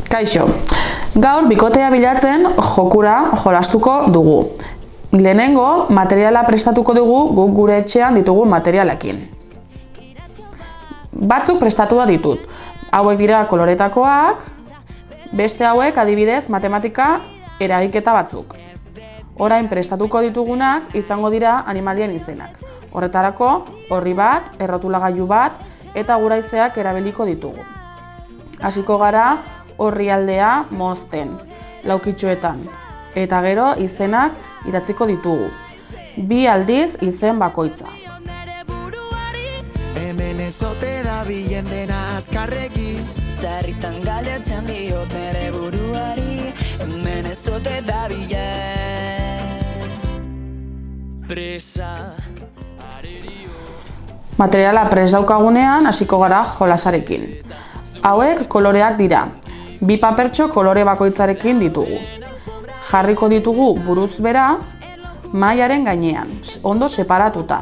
Kaixo, gaur bikotea bilatzen jokura jolastuko dugu. Lehenengo, materiala prestatuko dugu guk gure etxean ditugu materialekin. Batzuk prestatua ditut. Hauek dira koloretakoak, beste hauek adibidez matematika eragiketa batzuk. Orain prestatuko ditugunak izango dira animalien izenak. Horretarako, orri bat, errotulagailu bat eta guraizeak erabiliko ditugu. Hasiko gara orrialdea mozten, laukitxoetan, eta gero izenak idatziko ditugu. 2 aldiz izen bakoitza. Hemen ezote da bilen dena azkarrekin. Zarritan galdetzen diot nere buruari, hemen ezote da bilen. Presa. Materiala prest daukagunean hasiko gara jolasarekin. Hauek koloreak dira. 2 papertxo kolore bakoitzarekin ditugu. Jarriko ditugu buruz bera mailaren gainean, ondo separatuta.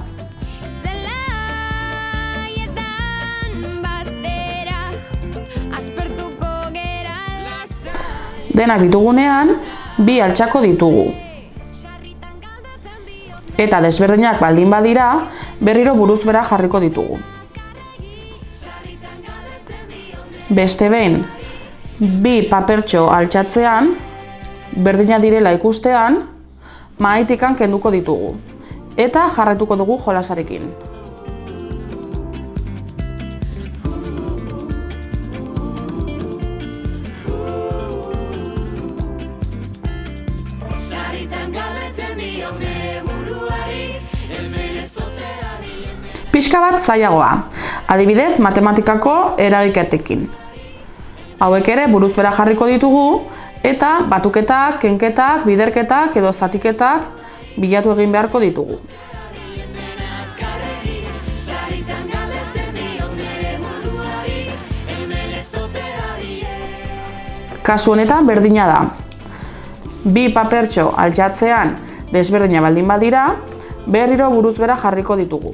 Denak ditugunean, 2 altxako ditugu. Eta desberdinak baldin badira, berriro buruz bera jarriko ditugu. Beste behin, 2 papertxo altxatzean, berdina direla ikustean, mahaitikan kenduko ditugu. Eta jarraituko dugu jolasarekin. Pixka bat zailagoa, adibidez matematikako eragiketekin. Hauek ere buruz bera jarriko ditugu eta batuketak, kenketak, biderketak edo zatiketak bilatu egin beharko ditugu. Kasu honetan berdina da. 2 papertxo altxatzean desberdina baldin badira, berriro buruz bera jarriko ditugu.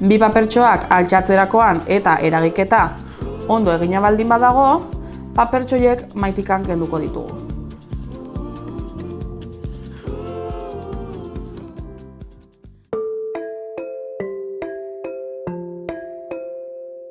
2 papertxoak altxatzerakoan eta eragiketa ondo egina baldin badago, papertxoiek maitikan kenduko ditugu.